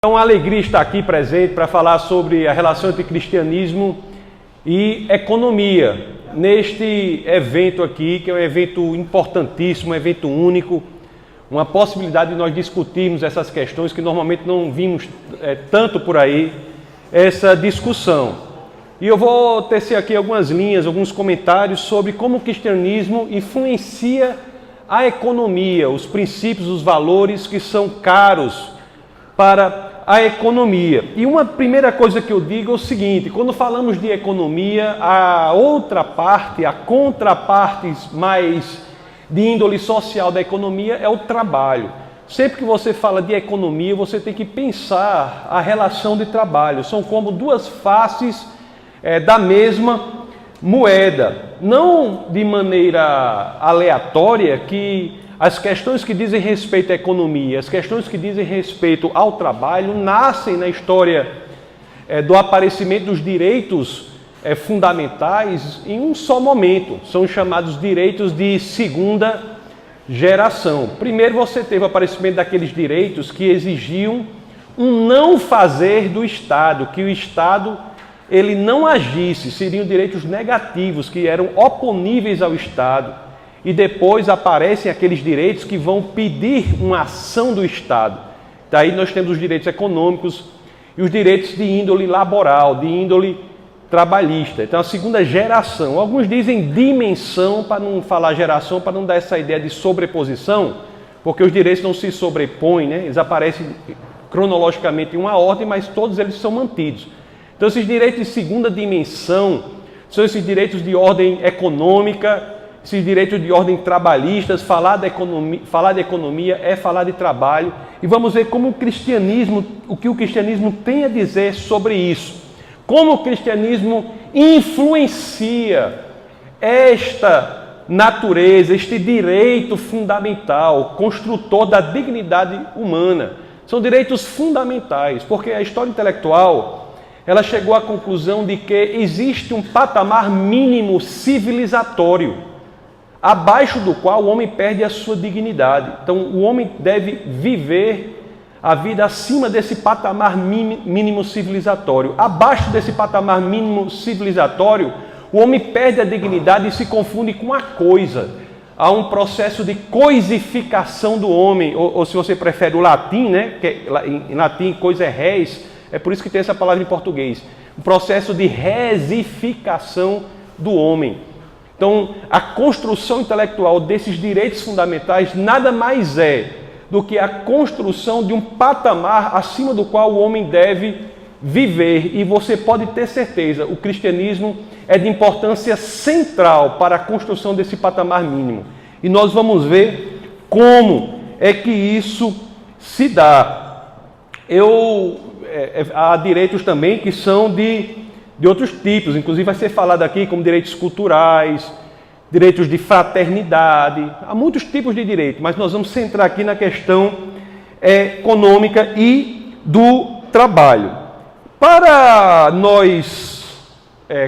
É uma alegria estar aqui presente para falar sobre a relação entre cristianismo e economia, neste evento aqui, que é um evento importantíssimo, um evento único, uma possibilidade de nós discutirmos essas questões que normalmente não vimos tanto por aí, essa discussão. E eu vou tecer aqui algumas linhas, alguns comentários sobre como o cristianismo influencia a economia, os princípios, os valores que são caros para a economia. E uma primeira coisa que eu digo é o seguinte: quando falamos de economia, a outra parte, a contraparte mais de índole social da economia é o trabalho. Sempre que você fala de economia, você tem que pensar a relação de trabalho. São como duas faces da mesma moeda. Não de maneira aleatória que as questões que dizem respeito à economia, as questões que dizem respeito ao trabalho, nascem na história do aparecimento dos direitos fundamentais em um só momento. São chamados direitos de segunda geração. Primeiro você teve o aparecimento daqueles direitos que exigiam um não fazer do Estado, que o Estado ele não agisse, seriam direitos negativos, que eram oponíveis ao Estado. E depois aparecem aqueles direitos que vão pedir uma ação do Estado. Daí nós temos os direitos econômicos e os direitos de índole laboral, de índole trabalhista. Então a segunda geração, alguns dizem dimensão, para não falar geração, para não dar essa ideia de sobreposição, porque os direitos não se sobrepõem, né? Eles aparecem cronologicamente em uma ordem, mas todos eles são mantidos. Então esses direitos de segunda dimensão são esses direitos de ordem econômica, esses direitos de ordem trabalhistas. Falar de economia é falar de trabalho. E vamos ver como o que o cristianismo tem a dizer sobre isso. Como o cristianismo influencia esta natureza, este direito fundamental, construtor da dignidade humana. São direitos fundamentais, porque a história intelectual ela chegou à conclusão de que existe um patamar mínimo civilizatório, abaixo do qual o homem perde a sua dignidade. Então, o homem deve viver a vida acima desse patamar mínimo civilizatório. Abaixo desse patamar mínimo civilizatório, o homem perde a dignidade e se confunde com a coisa. Há um processo de coisificação do homem, ou se você prefere o latim, né? Que em latim coisa é res, é por isso que tem essa palavra em português. Um processo de resificação do homem. Então, a construção intelectual desses direitos fundamentais nada mais é do que a construção de um patamar acima do qual o homem deve viver. E você pode ter certeza, o cristianismo é de importância central para a construção desse patamar mínimo. E nós vamos ver como é que isso se dá. Há direitos também que são de outros tipos, inclusive vai ser falado aqui como direitos culturais, direitos de fraternidade, há muitos tipos de direito, mas nós vamos centrar aqui na questão econômica e do trabalho. Para nós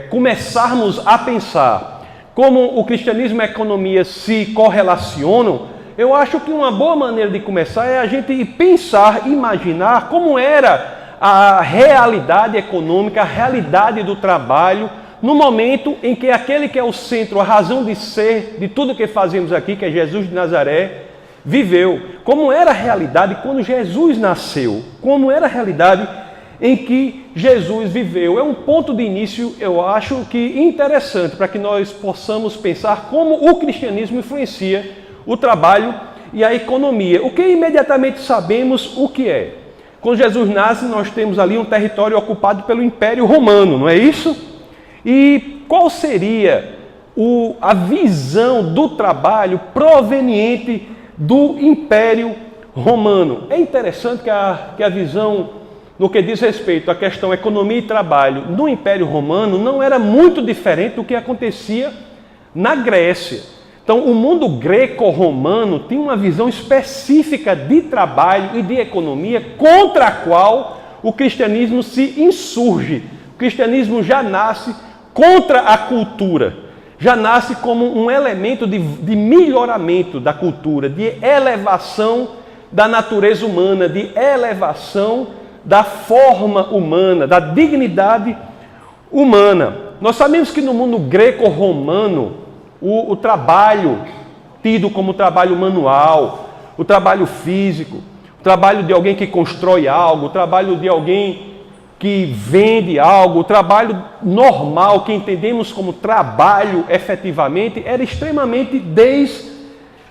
começarmos a pensar como o cristianismo e a economia se correlacionam, eu acho que uma boa maneira de começar é a gente pensar, imaginar como era a realidade econômica, a realidade do trabalho, no momento em que aquele que é o centro, a razão de ser de tudo que fazemos aqui, que é Jesus de Nazaré, viveu. Como era a realidade quando Jesus nasceu? Como era a realidade em que Jesus viveu? É um ponto de início, eu acho que interessante, para que nós possamos pensar como o cristianismo influencia o trabalho e a economia. O que imediatamente sabemos o que é? Quando Jesus nasce, nós temos ali um território ocupado pelo Império Romano, não é isso? E qual seria a visão do trabalho proveniente do Império Romano? É interessante que a visão, no que diz respeito à questão economia e trabalho, no Império Romano, não era muito diferente do que acontecia na Grécia. Então, o mundo greco-romano tinha uma visão específica de trabalho e de economia contra a qual o cristianismo se insurge. O cristianismo já nasce contra a cultura, já nasce como um elemento de melhoramento da cultura, de elevação da natureza humana, de elevação da forma humana, da dignidade humana. Nós sabemos que no mundo greco-romano, o trabalho tido como trabalho manual, o trabalho físico, o trabalho de alguém que constrói algo, o trabalho de alguém que vende algo, o trabalho normal, que entendemos como trabalho efetivamente, era extremamente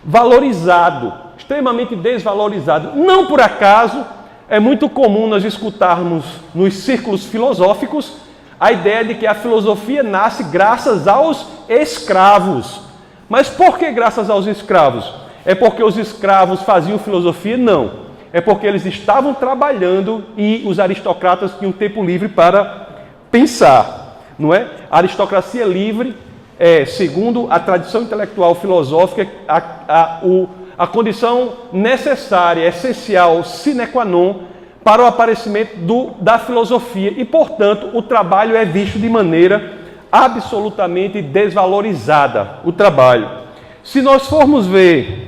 desvalorizado. Extremamente desvalorizado. Não por acaso, é muito comum nós escutarmos nos círculos filosóficos a ideia de que a filosofia nasce graças aos escravos. Mas por que graças aos escravos? É porque os escravos faziam filosofia? Não. É porque eles estavam trabalhando e os aristocratas tinham tempo livre para pensar, não é? A aristocracia livre é, segundo a tradição intelectual filosófica, a condição necessária, essencial, sine qua non para o aparecimento da filosofia e, portanto, o trabalho é visto de maneira absolutamente desvalorizada, o trabalho. Se nós formos ver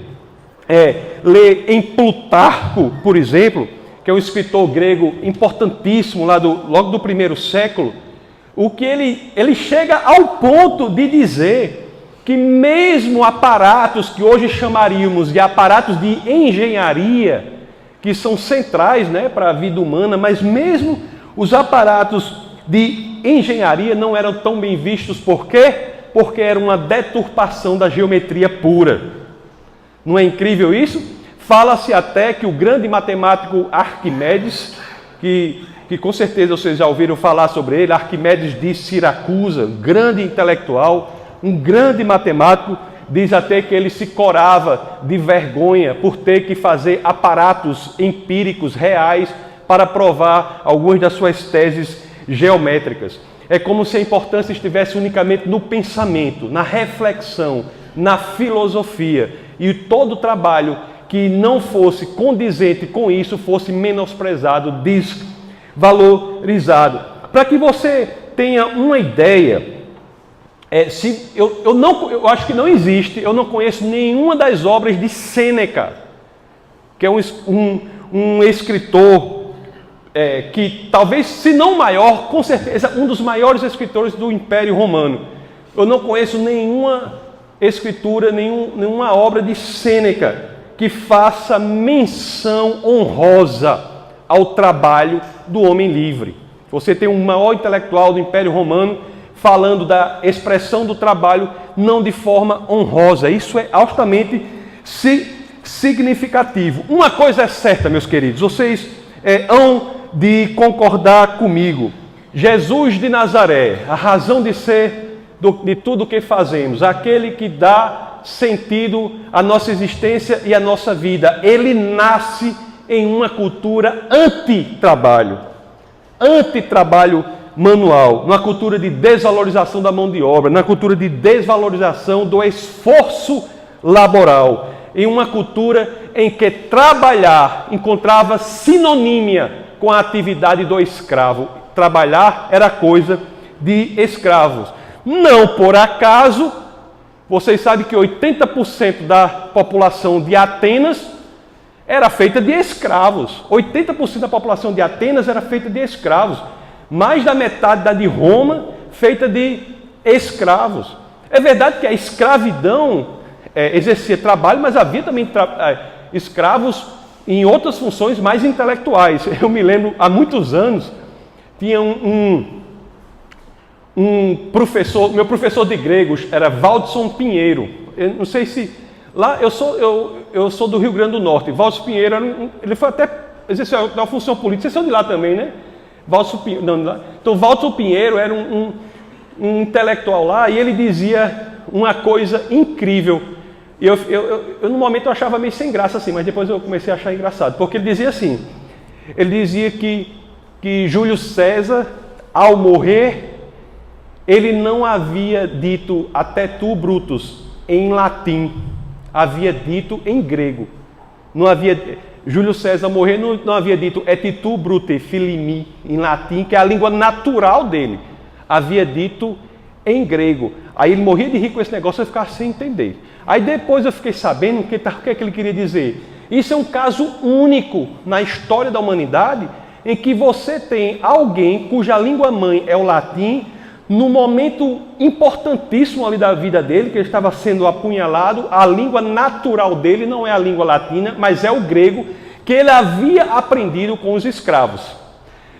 ler em Plutarco, por exemplo, que é um escritor grego importantíssimo, logo do primeiro século, o que ele chega ao ponto de dizer que mesmo aparatos que hoje chamaríamos de aparatos de engenharia, que são centrais, né, para a vida humana, mas mesmo os aparatos de engenharia não eram tão bem vistos. Por quê? Porque era uma deturpação da geometria pura. Não é incrível isso? Fala-se até que o grande matemático Arquimedes, que com certeza vocês já ouviram falar sobre ele, Arquimedes de Siracusa, um grande intelectual, um grande matemático, diz até que ele se corava de vergonha por ter que fazer aparatos empíricos reais para provar algumas das suas teses geométricas. É como se a importância estivesse unicamente no pensamento, na reflexão, na filosofia. E todo trabalho que não fosse condizente com isso fosse menosprezado, desvalorizado. Para que você tenha uma ideia, eu acho que não existe, eu não conheço nenhuma das obras de Sêneca, que é um escritor que talvez, se não maior, com certeza um dos maiores escritores do Império Romano. Eu não conheço nenhuma escritura, nenhuma obra de Sêneca que faça menção honrosa ao trabalho do homem livre. Você tem um maior intelectual do Império Romano falando da expressão do trabalho não de forma honrosa. Isso é altamente significativo. Uma coisa é certa, meus queridos, vocês hão de concordar comigo. Jesus de Nazaré, a razão de ser de tudo o que fazemos, aquele que dá sentido à nossa existência e à nossa vida, ele nasce em uma cultura anti-trabalho manual, numa cultura de desvalorização da mão de obra, na cultura de desvalorização do esforço laboral, em uma cultura em que trabalhar encontrava sinonímia com a atividade do escravo. Trabalhar era coisa de escravos. Não por acaso, vocês sabem que 80% da população de Atenas era feita de escravos. 80% da população de Atenas era feita de escravos. Mais da metade da de Roma feita de escravos. É verdade que a escravidão exercia trabalho, mas havia também escravos em outras funções mais intelectuais. Eu me lembro, há muitos anos, tinha um professor, meu professor de gregos era Valdson Pinheiro. Eu não sei se... Lá, eu sou do Rio Grande do Norte. Valdson Pinheiro, ele foi até... exerceu uma função política. Vocês são de lá também, né? Então, Valdson Pinheiro era um intelectual lá e ele dizia uma coisa incrível. E eu no momento eu achava meio sem graça assim, mas depois eu comecei a achar engraçado. Porque ele dizia assim, ele dizia que Júlio César, ao morrer, ele não havia dito até tu, Brutus, em latim, havia dito em grego. Não havia... Júlio César morrer não havia dito et tu, Brute, filimi, em latim, que é a língua natural dele. Havia dito em grego. Aí ele morria de rir com esse negócio, eu ficava sem entender. Aí depois eu fiquei sabendo o que é que ele queria dizer. Isso é um caso único na história da humanidade, em que você tem alguém cuja língua mãe é o latim, no momento importantíssimo ali da vida dele, que ele estava sendo apunhalado, a língua natural dele não é a língua latina, mas é o grego, que ele havia aprendido com os escravos.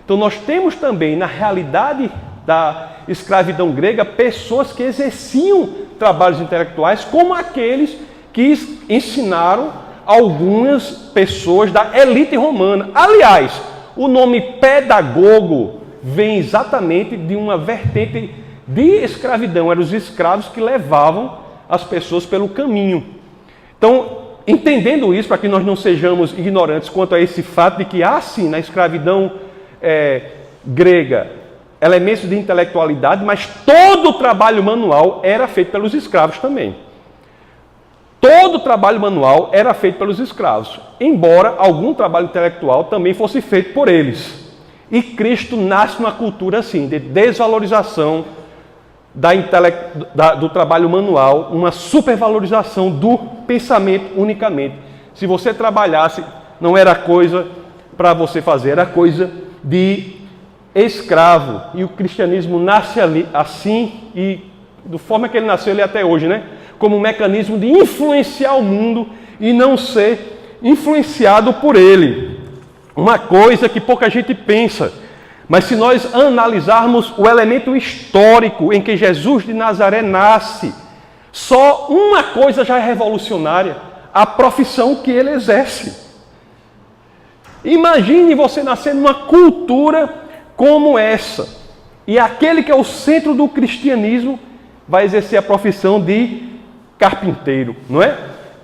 Então nós temos também, na realidade da escravidão grega, pessoas que exerciam trabalhos intelectuais, como aqueles que ensinaram algumas pessoas da elite romana. Aliás, o nome pedagogo vem exatamente de uma vertente de escravidão. Eram os escravos que levavam as pessoas pelo caminho. Então, entendendo isso, para que nós não sejamos ignorantes quanto a esse fato de que há sim na escravidão grega elementos de intelectualidade, mas todo o trabalho manual era feito pelos escravos também. Todo o trabalho manual era feito pelos escravos, embora algum trabalho intelectual também fosse feito por eles. E Cristo nasce numa cultura assim, de desvalorização do trabalho manual, uma supervalorização do pensamento unicamente. Se você trabalhasse, não era coisa para você fazer, era coisa de escravo. E o cristianismo nasce ali, assim, e da forma que ele nasceu, ele é até hoje, né? Como um mecanismo de influenciar o mundo e não ser influenciado por ele. Uma coisa que pouca gente pensa, mas se nós analisarmos o elemento histórico em que Jesus de Nazaré nasce, só uma coisa já é revolucionária: a profissão que ele exerce. Imagine você nascer numa cultura como essa, e aquele que é o centro do cristianismo vai exercer a profissão de carpinteiro, não é?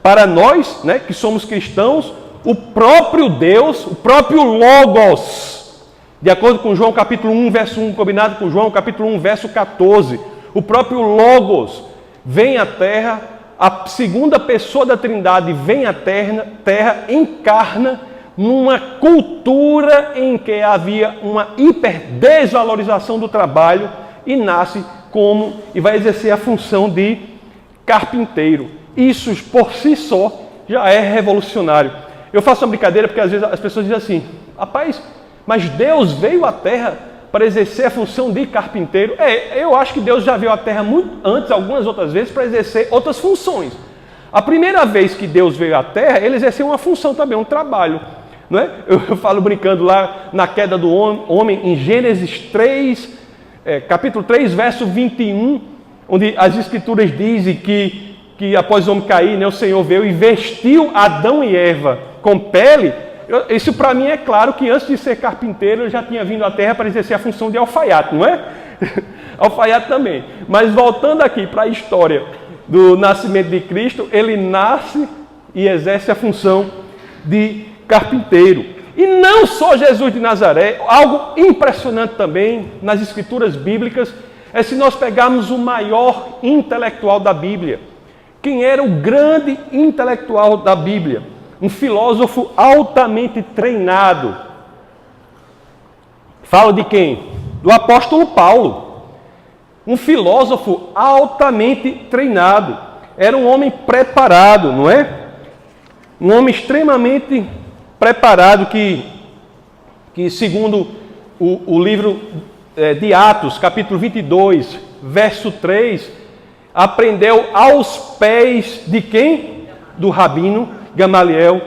Para nós, né, que somos cristãos, o próprio Deus, o próprio Logos, de acordo com João capítulo 1, verso 1, combinado com João capítulo 1, verso 14, o próprio Logos vem à terra, a segunda pessoa da Trindade vem à terra, encarna numa cultura em que havia uma hiperdesvalorização do trabalho e nasce e vai exercer a função de carpinteiro. Isso por si só já é revolucionário. Eu faço uma brincadeira porque às vezes as pessoas dizem assim: rapaz, mas Deus veio à Terra para exercer a função de carpinteiro. Eu acho que Deus já veio à Terra muito antes, algumas outras vezes, para exercer outras funções. A primeira vez que Deus veio à Terra, ele exerceu uma função também, um trabalho. Não é? Eu falo brincando lá na queda do homem, em Gênesis 3, capítulo 3, verso 21, onde as Escrituras dizem que após o homem cair, né, o Senhor veio e vestiu Adão e Eva com pele. Isso para mim é claro que antes de ser carpinteiro eu já tinha vindo à terra para exercer a função de alfaiate, não é? Alfaiate também. Mas voltando aqui para a história do nascimento de Cristo, ele nasce e exerce a função de carpinteiro. E não só Jesus de Nazaré, algo impressionante também nas escrituras bíblicas é se nós pegarmos o maior intelectual da Bíblia. Quem era o grande intelectual da Bíblia? Um filósofo altamente treinado. Falo de quem? Do apóstolo Paulo. Um filósofo altamente treinado. Era um homem preparado, não é? Um homem extremamente preparado que segundo o livro de Atos, capítulo 22, verso 3, aprendeu aos pés de quem? Do rabino Gamaliel,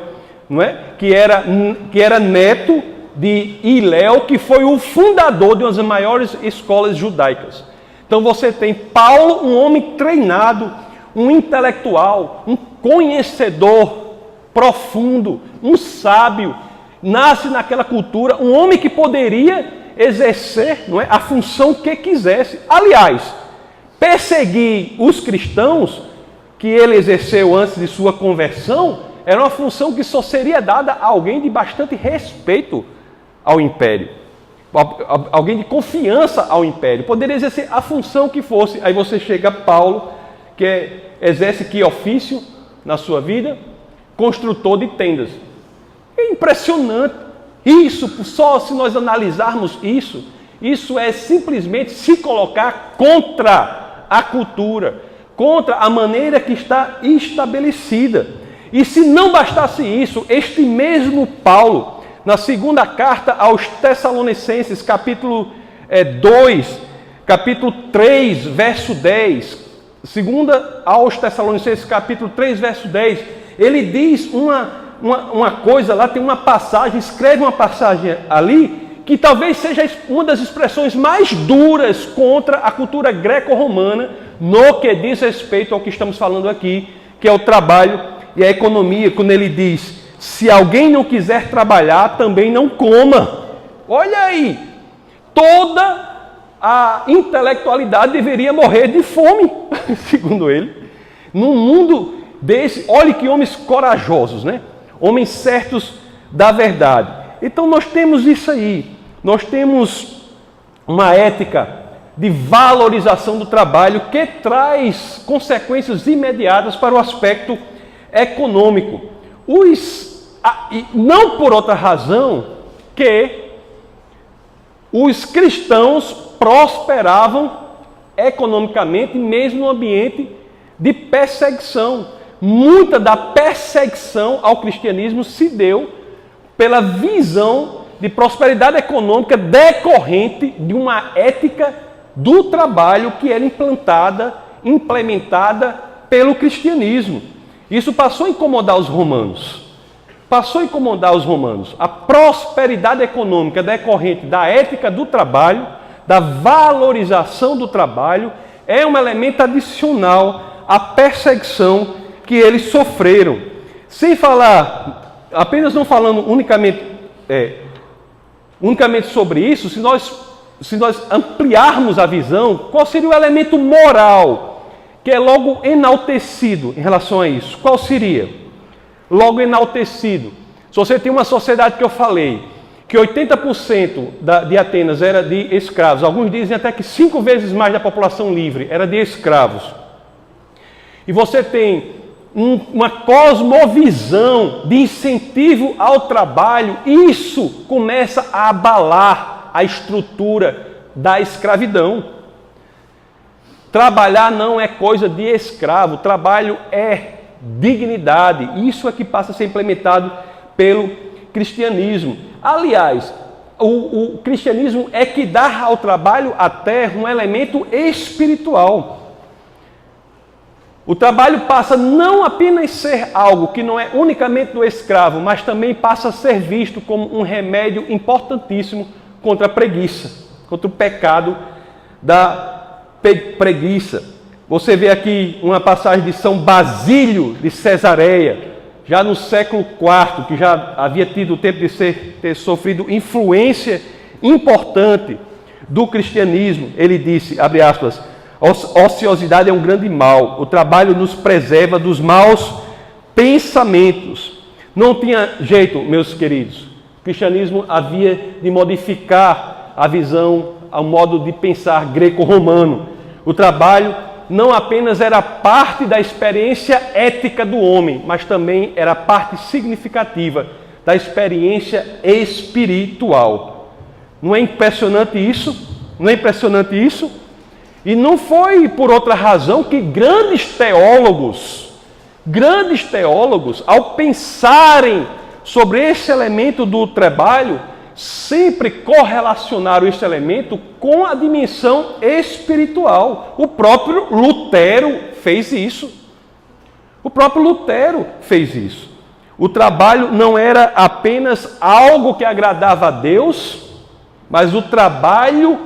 não é? Que era neto de Hilel, que foi o fundador de uma das maiores escolas judaicas. Então você tem Paulo, um homem treinado, um intelectual, um conhecedor profundo, um sábio, nasce naquela cultura, um homem que poderia exercer, não é, a função que quisesse. Aliás, perseguir os cristãos, que ele exerceu antes de sua conversão, era uma função que só seria dada a alguém de bastante respeito ao império, alguém de confiança ao império, poderia exercer a função que fosse. Aí você chega a Paulo, que exerce que ofício na sua vida? Construtor de tendas. É impressionante. Isso, só se nós analisarmos isso é simplesmente se colocar contra a cultura, contra a maneira que está estabelecida. E se não bastasse isso, este mesmo Paulo, na segunda carta aos Tessalonicenses, capítulo 2, capítulo 3, verso 10. Segunda aos Tessalonicenses, capítulo 3, verso 10. Ele diz uma coisa lá, tem uma passagem, escreve uma passagem ali, que talvez seja uma das expressões mais duras contra a cultura greco-romana no que diz respeito ao que estamos falando aqui, que é o trabalho e a economia, quando ele diz: se alguém não quiser trabalhar, também não coma. Olha aí, toda a intelectualidade deveria morrer de fome, segundo ele. Num mundo desse, olhe que homens corajosos, né? Homens certos da verdade. Então nós temos isso aí, nós temos uma ética de valorização do trabalho que traz consequências imediatas para o aspecto econômico. Não por outra razão que os cristãos prosperavam economicamente, mesmo no ambiente de perseguição. Muita da perseguição ao cristianismo se deu pela visão de prosperidade econômica decorrente de uma ética do trabalho que era implementada pelo cristianismo. Isso passou a incomodar os romanos. A prosperidade econômica decorrente da ética do trabalho, da valorização do trabalho, é um elemento adicional à perseguição que eles sofreram. Sem falar, apenas não falando unicamente sobre isso, se nós ampliarmos a visão, qual seria o elemento moral que é logo enaltecido em relação a isso? Qual seria? Logo enaltecido. Se você tem uma sociedade que eu falei, que 80% de Atenas era de escravos, alguns dizem até que 5 vezes mais da população livre era de escravos, e você tem uma cosmovisão de incentivo ao trabalho, isso começa a abalar a estrutura da escravidão. Trabalhar não é coisa de escravo, trabalho é dignidade. Isso é que passa a ser implementado pelo cristianismo. Aliás, o cristianismo é que dá ao trabalho até um elemento espiritual. O trabalho passa não apenas a ser algo que não é unicamente do escravo, mas também passa a ser visto como um remédio importantíssimo contra a preguiça, contra o pecado da preguiça. Você vê aqui uma passagem de São Basílio de Cesareia, já no século IV, que já havia tido o tempo de ter sofrido influência importante do cristianismo. Ele disse, abre aspas, ociosidade é um grande mal, o trabalho nos preserva dos maus pensamentos. Não tinha jeito, meus queridos, o cristianismo havia de modificar a visão, ao modo de pensar greco-romano. O trabalho não apenas era parte da experiência ética do homem, mas também era parte significativa da experiência espiritual. Não é impressionante isso? Não é impressionante isso? E não foi por outra razão que grandes teólogos, ao pensarem sobre esse elemento do trabalho, sempre correlacionaram esse elemento com a dimensão espiritual. O próprio Lutero fez isso. O trabalho não era apenas algo que agradava a Deus, mas o trabalho,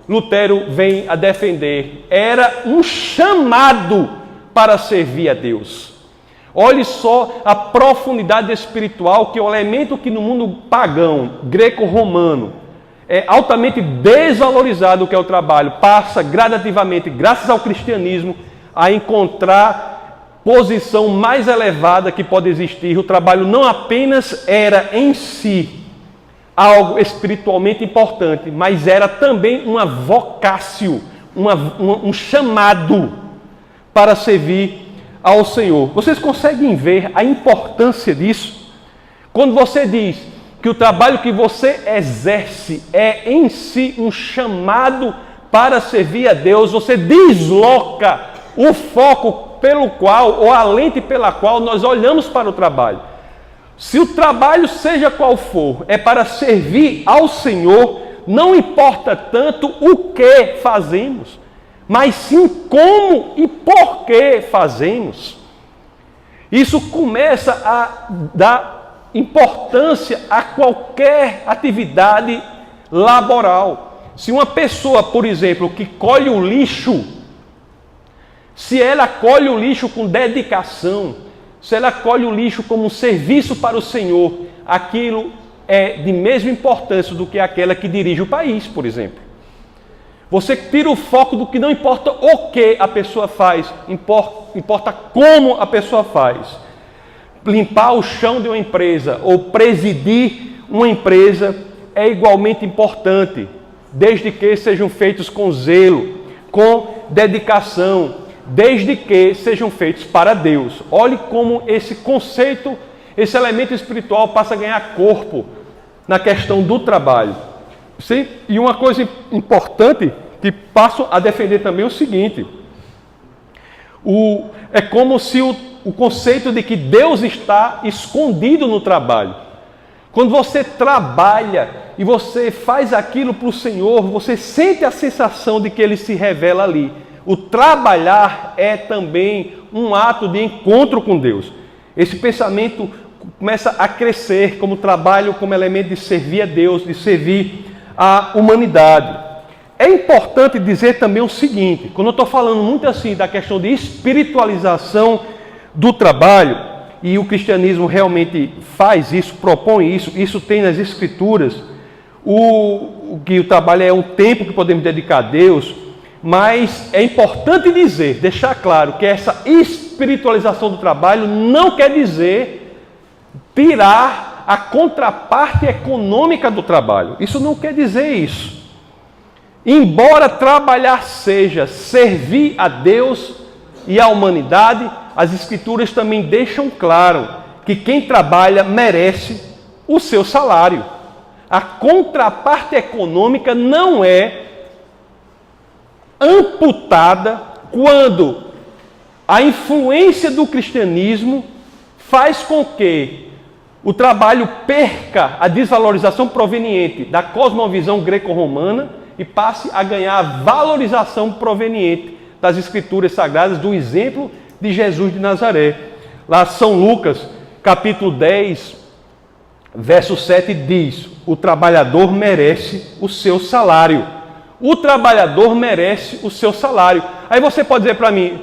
Lutero vem a defender, era um chamado para servir a Deus. Olhe só a profundidade espiritual, que é o elemento que no mundo pagão, greco-romano, é altamente desvalorizado, que é o trabalho, passa gradativamente, graças ao cristianismo, a encontrar posição mais elevada que pode existir. O trabalho não apenas era em si algo espiritualmente importante, mas era também uma vocatio, um chamado para servir ao Senhor. Vocês conseguem ver a importância disso? Quando você diz que o trabalho que você exerce é em si um chamado para servir a Deus, você desloca o foco pelo qual, ou a lente pela qual nós olhamos para o trabalho. Se o trabalho, seja qual for, é para servir ao Senhor, não importa tanto o que fazemos, mas sim como e por que fazemos. Isso começa a dar importância a qualquer atividade laboral. Se uma pessoa, por exemplo, que colhe o lixo, se ela colhe o lixo com dedicação, se ela colhe o lixo como um serviço para o Senhor, aquilo é de mesma importância do que aquela que dirige o país, por exemplo. Você tira o foco do que não importa o que a pessoa faz, importa como a pessoa faz. Limpar o chão de uma empresa ou presidir uma empresa é igualmente importante, desde que sejam feitos com zelo, com dedicação, desde que sejam feitos para Deus. Olhe como esse conceito, esse elemento espiritual passa a ganhar corpo na questão do trabalho. Sim? E uma coisa importante que passo a defender também é o seguinte: é como se o conceito de que Deus está escondido no trabalho. Quando você trabalha e você faz aquilo para o Senhor, você sente a sensação de que Ele se revela ali. O trabalhar é também um ato de encontro com Deus. Esse pensamento começa a crescer como trabalho, como elemento de servir a Deus, de servir a humanidade. É importante dizer também o seguinte: quando eu estou falando muito assim da questão de espiritualização do trabalho, e o cristianismo realmente faz isso, propõe isso, isso tem nas Escrituras, que o trabalho é um tempo que podemos dedicar a Deus, mas é importante dizer, deixar claro que essa espiritualização do trabalho não quer dizer tirar a contraparte econômica do trabalho. Isso não quer dizer isso. Embora trabalhar seja servir a Deus e à humanidade, as Escrituras também deixam claro que quem trabalha merece o seu salário. A contraparte econômica não é amputada quando a influência do cristianismo faz com que o trabalho perca a desvalorização proveniente da cosmovisão greco-romana e passe a ganhar a valorização proveniente das Escrituras Sagradas, do exemplo de Jesus de Nazaré. Lá São Lucas, capítulo 10, verso 7 diz: o trabalhador merece o seu salário. O trabalhador merece o seu salário. Aí você pode dizer para mim,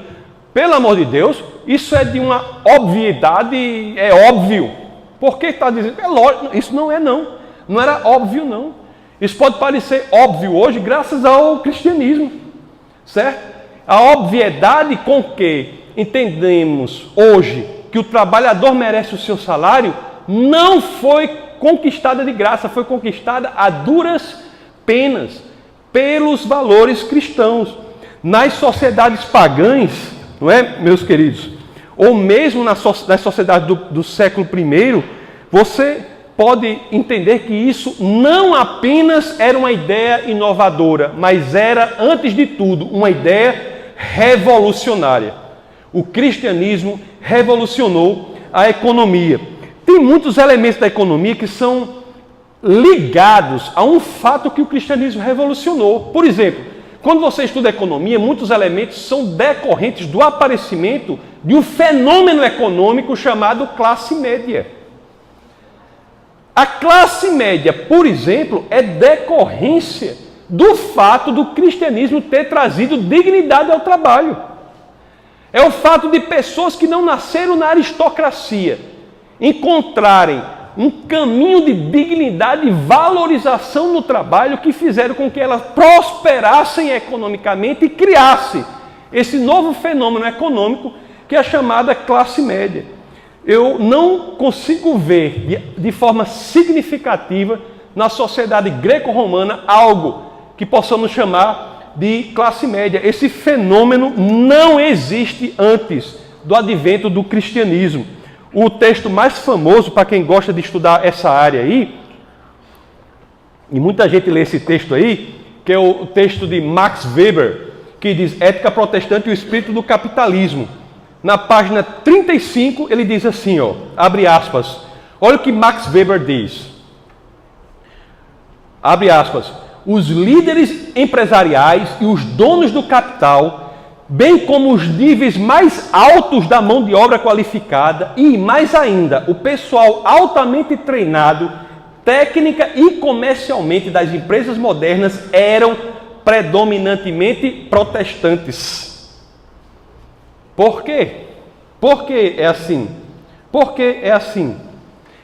pelo amor de Deus, isso é de uma obviedade, é óbvio. Por que está dizendo? É lógico, isso não é não. Não era óbvio não. Isso pode parecer óbvio hoje graças ao cristianismo, certo? A obviedade com que entendemos hoje que o trabalhador merece o seu salário não foi conquistada de graça, foi conquistada a duras penas pelos valores cristãos. Nas sociedades pagãs, não é, meus queridos? Ou mesmo nas sociedades do século I, você pode entender que isso não apenas era uma ideia inovadora, mas era, antes de tudo, uma ideia revolucionária. O cristianismo revolucionou a economia. Tem muitos elementos da economia que são ligados a um fato que o cristianismo revolucionou. Por exemplo, quando você estuda economia, muitos elementos são decorrentes do aparecimento de um fenômeno econômico chamado classe média. A classe média, por exemplo, é decorrência do fato do cristianismo ter trazido dignidade ao trabalho. É o fato de pessoas que não nasceram na aristocracia encontrarem um caminho de dignidade e valorização no trabalho que fizeram com que elas prosperassem economicamente e criassem esse novo fenômeno econômico que é a chamada classe média. Eu não consigo ver de forma significativa na sociedade greco-romana algo que possamos chamar de classe média. Esse fenômeno não existe antes do advento do cristianismo. O texto mais famoso, para quem gosta de estudar essa área aí, e muita gente lê esse texto aí, que é o texto de Max Weber, que diz Ética Protestante e o Espírito do Capitalismo. Na página 35, ele diz assim, ó, abre aspas, Olha o que Max Weber diz. Abre aspas. Os líderes empresariais e os donos do capital, bem como os níveis mais altos da mão de obra qualificada e, mais ainda, o pessoal altamente treinado, técnica e comercialmente das empresas modernas eram predominantemente protestantes. Por quê? Por que é assim? Por que é assim?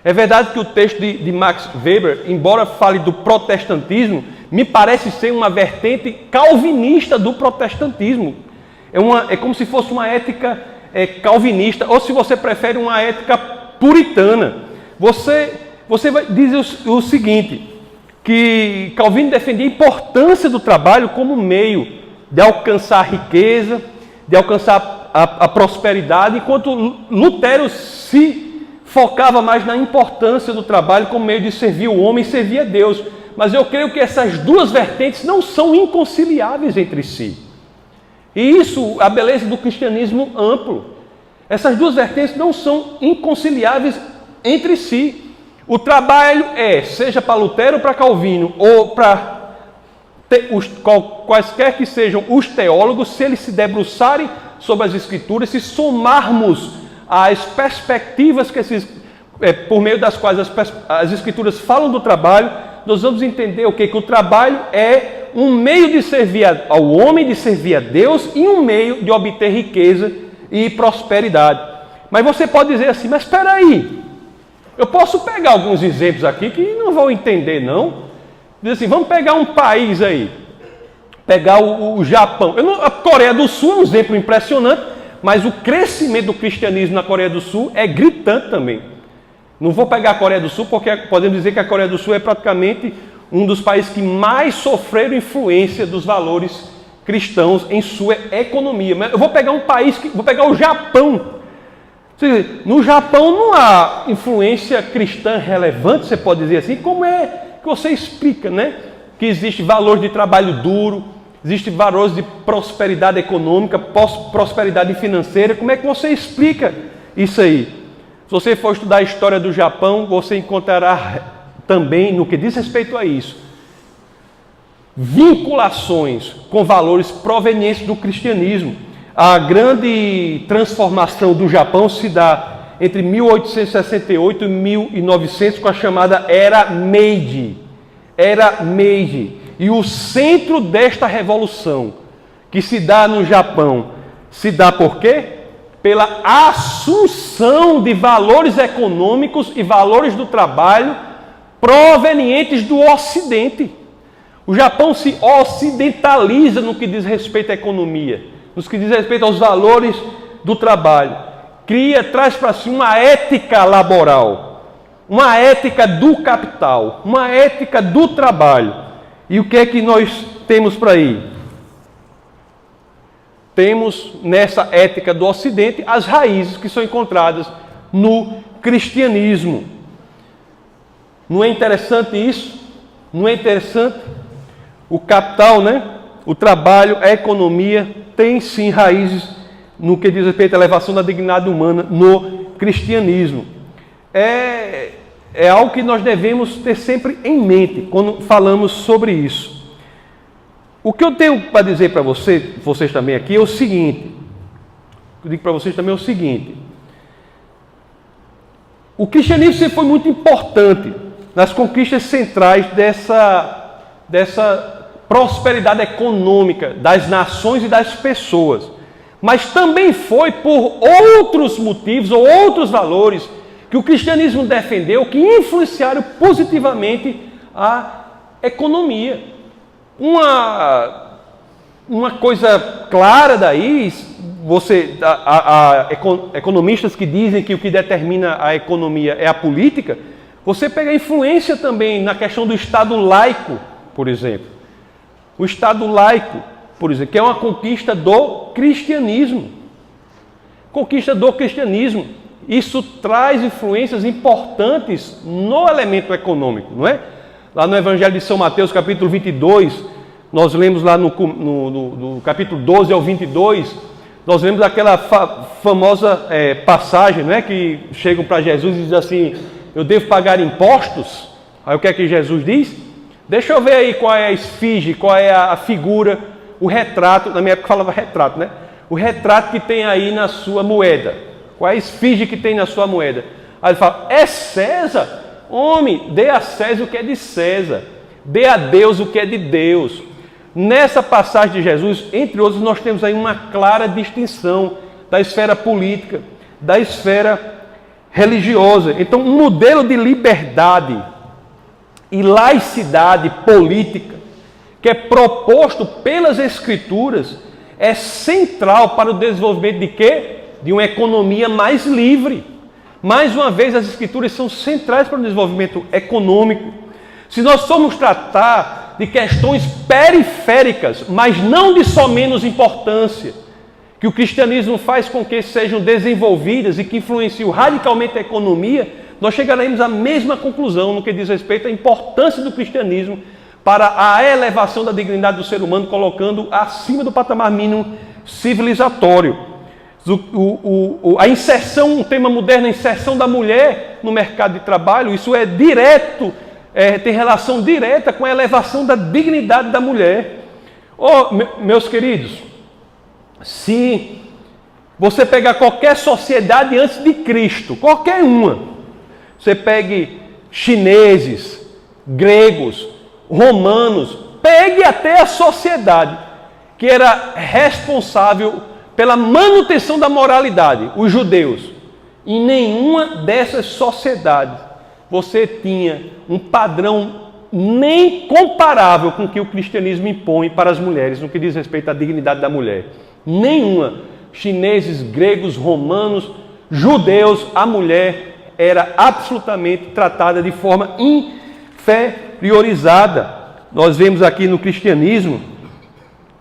É verdade que o texto de Max Weber, embora fale do protestantismo, me parece ser uma vertente calvinista do protestantismo. É como se fosse uma ética calvinista, ou se você prefere, uma ética puritana. Você vai dizer o seguinte, que Calvino defendia a importância do trabalho como meio de alcançar a riqueza, de alcançar a prosperidade, enquanto Lutero se focava mais na importância do trabalho como meio de servir o homem e servir a Deus. Mas eu creio que essas duas vertentes não são inconciliáveis entre si. E isso, a beleza do cristianismo amplo. Essas duas vertentes não são inconciliáveis entre si. O trabalho seja para Lutero ou para Calvino, ou para quaisquer que sejam os teólogos, se eles se debruçarem sobre as Escrituras, se somarmos as perspectivas que por meio das quais as Escrituras falam do trabalho, nós vamos entender o quê? Que o trabalho é um meio de servir ao homem, de servir a Deus, e um meio de obter riqueza e prosperidade. Mas você pode dizer assim, mas espera aí, eu posso pegar alguns exemplos aqui que não vão entender não. Diz assim, vamos pegar um país aí, pegar o Japão. A Coreia do Sul é um exemplo impressionante, mas o crescimento do cristianismo na Coreia do Sul é gritante também. Não vou pegar a Coreia do Sul, porque podemos dizer que a Coreia do Sul é praticamente um dos países que mais sofreram influência dos valores cristãos em sua economia. Mas eu vou pegar vou pegar o Japão. No Japão não há influência cristã relevante, você pode dizer assim. Como é que você explica, né? Que existe valor de trabalho duro, existe valores de prosperidade econômica, prosperidade financeira. Como é que você explica isso aí? Se você for estudar a história do Japão, você encontrará também, no que diz respeito a isso, vinculações com valores provenientes do cristianismo. A grande transformação do Japão se dá entre 1868 e 1900 com a chamada Era Meiji. Era Meiji. E o centro desta revolução que se dá no Japão, se dá por quê? Pela assunção de valores econômicos e valores do trabalho provenientes do Ocidente. O Japão se ocidentaliza no que diz respeito à economia, no que diz respeito aos valores do trabalho. Traz para si uma ética laboral, uma ética do capital, uma ética do trabalho. E o que é que nós temos para aí? Temos nessa ética do Ocidente as raízes que são encontradas no cristianismo. Não é interessante isso? Não é interessante? O capital, né? O trabalho, a economia tem sim raízes no que diz respeito à elevação da dignidade humana no cristianismo. É algo que nós devemos ter sempre em mente quando falamos sobre isso. O que eu tenho para dizer para vocês também aqui é o seguinte. Eu digo para vocês também o seguinte. O cristianismo sempre foi muito importante nas conquistas centrais dessa prosperidade econômica das nações e das pessoas. Mas também foi por outros motivos ou outros valores que o cristianismo defendeu que influenciaram positivamente a economia. Uma coisa clara daí, economistas que dizem que o que determina a economia é a política, você pega a influência também na questão do Estado laico, por exemplo. O Estado laico, por exemplo, que é uma conquista do cristianismo. Conquista do cristianismo. Isso traz influências importantes no elemento econômico, não é? Lá no Evangelho de São Mateus, capítulo 22, nós lemos lá no capítulo 12 ao 22, nós lemos aquela famosa passagem, não é? Que chegam para Jesus e dizem assim, eu devo pagar impostos? Aí o que é que Jesus diz? Deixa eu ver aí qual é a esfinge, qual é a figura, o retrato, na minha época falava retrato, né? O retrato que tem aí na sua moeda. Qual é a esfinge que tem na sua moeda? Aí ele fala, é César? Homem, dê a César o que é de César. Dê a Deus o que é de Deus. Nessa passagem de Jesus, entre outros, nós temos aí uma clara distinção da esfera política, da esfera religiosa. Então, um modelo de liberdade e laicidade política que é proposto pelas Escrituras é central para o desenvolvimento de quê? De uma economia mais livre. Mais uma vez, as Escrituras são centrais para o desenvolvimento econômico. Se nós formos tratar de questões periféricas, mas não de só menos importância, que o cristianismo faz com que sejam desenvolvidas e que influenciam radicalmente a economia, nós chegaremos à mesma conclusão no que diz respeito à importância do cristianismo para a elevação da dignidade do ser humano, colocando acima do patamar mínimo civilizatório. A inserção, um tema moderno, a inserção da mulher no mercado de trabalho, isso é direto, tem relação direta com a elevação da dignidade da mulher. Oh, meus queridos, se você pegar qualquer sociedade antes de Cristo, qualquer uma, você pegue chineses, gregos, romanos, pegue até a sociedade que era responsável pela manutenção da moralidade, os judeus. Em nenhuma dessas sociedades você tinha um padrão nem comparável com o que o cristianismo impõe para as mulheres, no que diz respeito à dignidade da mulher. Nenhuma. Chineses, gregos, romanos, judeus, a mulher era absolutamente tratada de forma inferiorizada. Nós vemos aqui no cristianismo,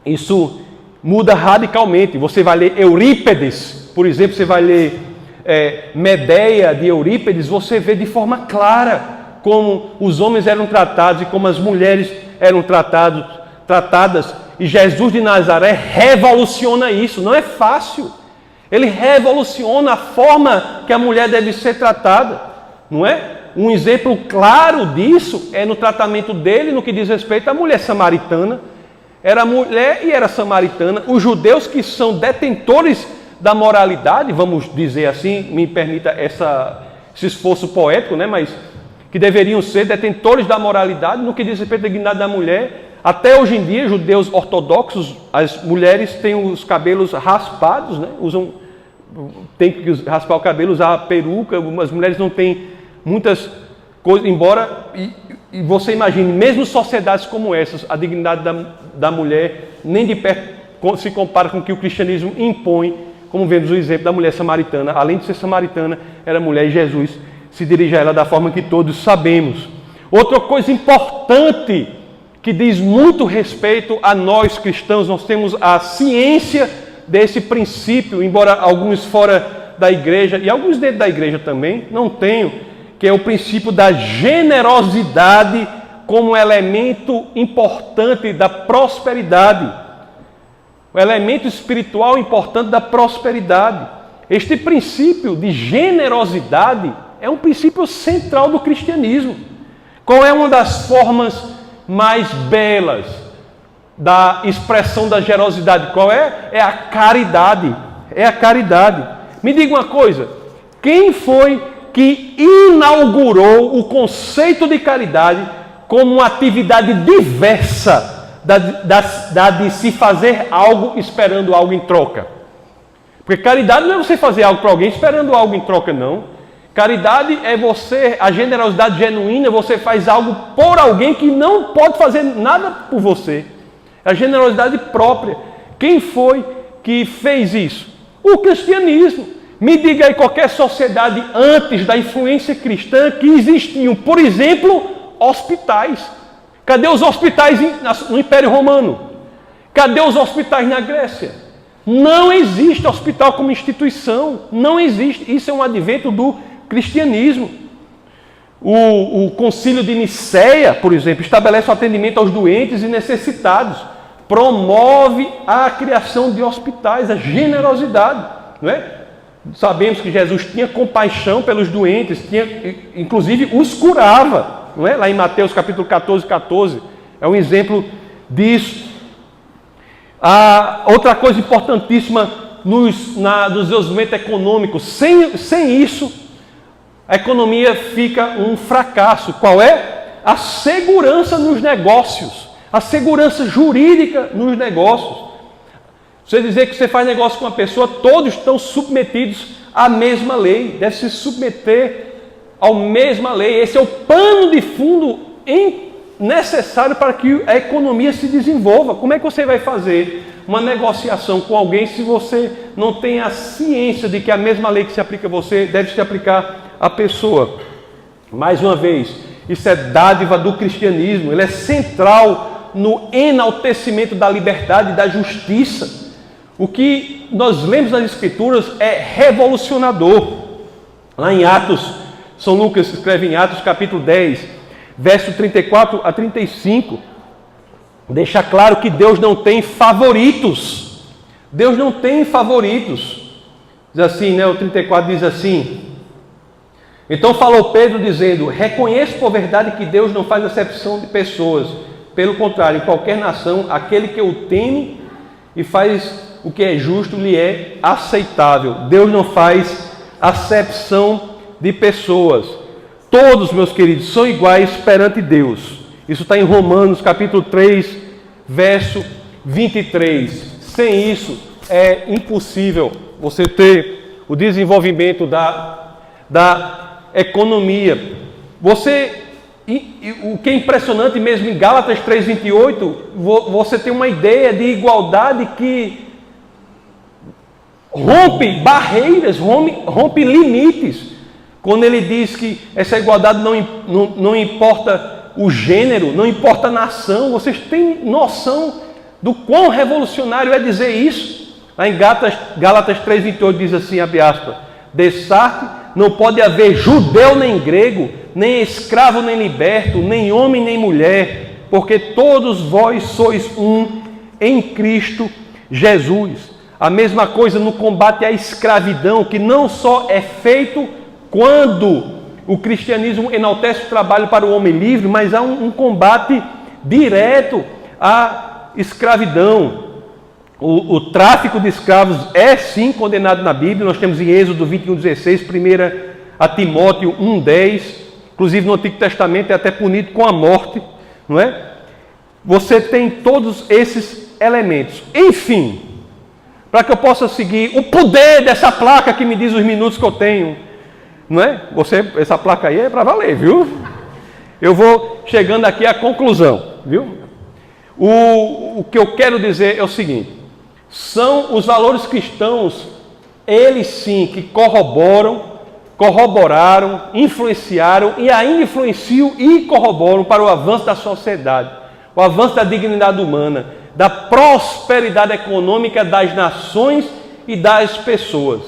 isso muda radicalmente. Você vai ler Eurípides, por exemplo, você vai ler Medeia de Eurípides, você vê de forma clara como os homens eram tratados e como as mulheres eram tratadas. E Jesus de Nazaré revoluciona isso. Não é fácil. Ele revoluciona a forma que a mulher deve ser tratada, não é? Um exemplo claro disso é no tratamento dele no que diz respeito à mulher samaritana. Era mulher e era samaritana. Os judeus que são detentores da moralidade, vamos dizer assim, me permita esse esforço poético, né? Mas que deveriam ser detentores da moralidade no que diz respeito à dignidade da mulher. Até hoje em dia, judeus ortodoxos, as mulheres têm os cabelos raspados, né? Tem que raspar o cabelo, usar a peruca. As mulheres não têm muitas coisas, embora, e você imagine, mesmo sociedades como essas, a dignidade da mulher nem de perto se compara com o que o cristianismo impõe, como vemos o exemplo da mulher samaritana. Além de ser samaritana, era mulher, e Jesus se dirige a ela da forma que todos sabemos. Outra coisa importante que diz muito respeito a nós cristãos, nós temos a ciência desse princípio, embora alguns fora da igreja e alguns dentro da igreja também não tenham, que é o princípio da generosidade como elemento importante da prosperidade, o elemento espiritual importante da prosperidade. Este princípio de generosidade é um princípio central do cristianismo. Qual é uma das formas mais belas da expressão da generosidade? Qual é? É a caridade. É a caridade. Me diga uma coisa, quem foi que inaugurou o conceito de caridade como uma atividade diversa da de se fazer algo esperando algo em troca? Porque caridade não é você fazer algo para alguém esperando algo em troca, não. Caridade é a generosidade genuína, você faz algo por alguém que não pode fazer nada por você. A generosidade própria. Quem foi que fez isso? O cristianismo. Me diga aí qualquer sociedade antes da influência cristã que existiam, por exemplo, hospitais. Cadê os hospitais no Império Romano? Cadê os hospitais na Grécia? Não existe hospital como instituição. Não existe. Isso é um advento do cristianismo. O Concílio de Nicéia, por exemplo, estabelece o atendimento aos doentes e necessitados. Promove a criação de hospitais, a generosidade, não é? Sabemos que Jesus tinha compaixão pelos doentes, inclusive os curava, não é? Lá em Mateus capítulo 14, é um exemplo disso. Outra coisa importantíssima no desenvolvimento econômico, sem isso, a economia fica um fracasso. Qual é? A segurança nos negócios, a segurança jurídica nos negócios. Você dizer que você faz negócio com uma pessoa, todos estão submetidos à mesma lei, deve se submeter à mesma lei. Esse é o pano de fundo necessário para que a economia se desenvolva. Como é que você vai fazer uma negociação com alguém se você não tem a ciência de que a mesma lei que se aplica a você deve se aplicar à pessoa? Mais uma vez, isso é dádiva do cristianismo, ele é central no enaltecimento da liberdade e da justiça. O que nós lemos nas Escrituras é revolucionador. Lá em Atos, São Lucas escreve em Atos capítulo 10, verso 34 a 35, deixa claro que Deus não tem favoritos. Deus não tem favoritos. Diz assim, né? O 34 diz assim: então falou Pedro dizendo: reconheço por verdade que Deus não faz acepção de pessoas. Pelo contrário, em qualquer nação, aquele que o teme e faz o que é justo lhe é aceitável. Deus não faz acepção de pessoas. Todos, meus queridos, são iguais perante Deus. Isso está em Romanos capítulo 3, verso 23. Sem isso, é impossível você ter o desenvolvimento da economia. O que é impressionante mesmo em Gálatas 3:28, você tem uma ideia de igualdade que rompe barreiras, rompe limites. Quando ele diz que essa igualdade não importa o gênero, não importa a nação. Vocês têm noção do quão revolucionário é dizer isso? Lá em Gálatas 3:28 diz assim, abre aspas: dessarte não pode haver judeu nem grego, nem escravo nem liberto, nem homem nem mulher, porque todos vós sois um em Cristo Jesus. A mesma coisa no combate à escravidão, que não só é feito quando o cristianismo enaltece o trabalho para o homem livre, mas há um combate direto à escravidão. O tráfico de escravos é sim condenado na Bíblia. Nós temos em Êxodo 21:16, 1 Timóteo 1:10, inclusive no Antigo Testamento é até punido com a morte, não é? Você tem todos esses elementos. Enfim, para que eu possa seguir o poder dessa placa que me diz os minutos que eu tenho, não é? Essa placa aí é para valer, viu? Eu vou chegando aqui à conclusão, viu? O que eu quero dizer é o seguinte: são os valores cristãos, eles sim, que corroboraram, influenciaram e ainda influenciam e corroboram para o avanço da sociedade, o avanço da dignidade humana, da prosperidade econômica das nações e das pessoas.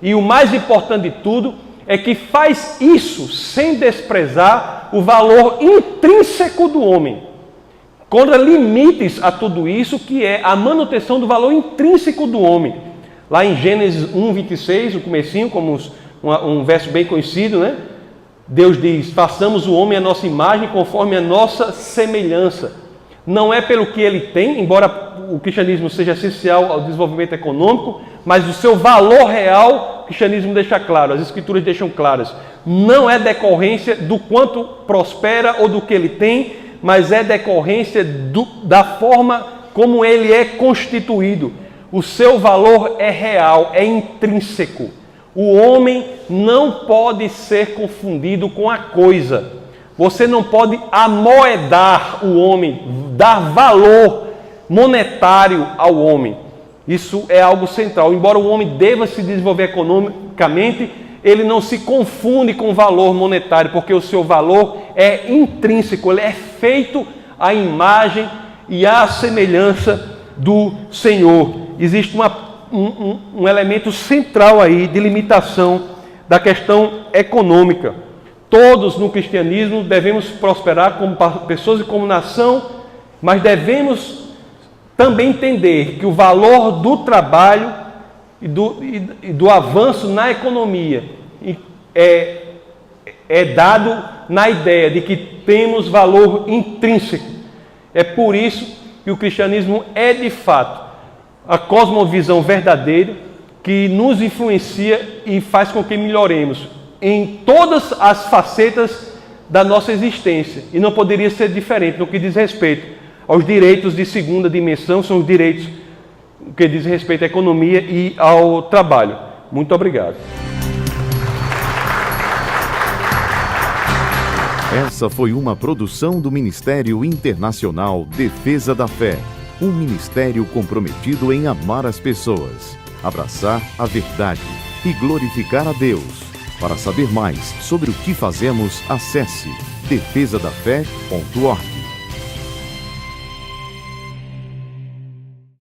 E o mais importante de tudo é que faz isso sem desprezar o valor intrínseco do homem. Contra limites a tudo isso, que é a manutenção do valor intrínseco do homem. Lá em Gênesis 1:26, no comecinho, como um verso bem conhecido, né? Deus diz: façamos o homem à nossa imagem, conforme a nossa semelhança. Não é pelo que ele tem, embora o cristianismo seja essencial ao desenvolvimento econômico, mas o seu valor real, o cristianismo deixa claro, as escrituras deixam claras. Não é decorrência do quanto prospera ou do que ele tem, mas é decorrência da forma como ele é constituído. O seu valor é real, é intrínseco. O homem não pode ser confundido com a coisa. Você não pode amoedar o homem, dar valor monetário ao homem. Isso é algo central. Embora o homem deva se desenvolver economicamente, ele não se confunde com o valor monetário, porque o seu valor é intrínseco, ele é feito à imagem e à semelhança do Senhor. Existe um elemento central aí de limitação da questão econômica. Todos no cristianismo devemos prosperar como pessoas e como nação, mas devemos também entender que o valor do trabalho e do avanço na economia é dado na ideia de que temos valor intrínseco. É por isso que o cristianismo é, de fato, a cosmovisão verdadeira que nos influencia e faz com que melhoremos em todas as facetas da nossa existência. E não poderia ser diferente no que diz respeito aos direitos de segunda dimensão, são os direitos que diz respeito à economia e ao trabalho. Muito obrigado. Essa foi uma produção do Ministério Internacional Defesa da Fé, um ministério comprometido em amar as pessoas, abraçar a verdade e glorificar a Deus. Para saber mais sobre o que fazemos, acesse defesadafé.org.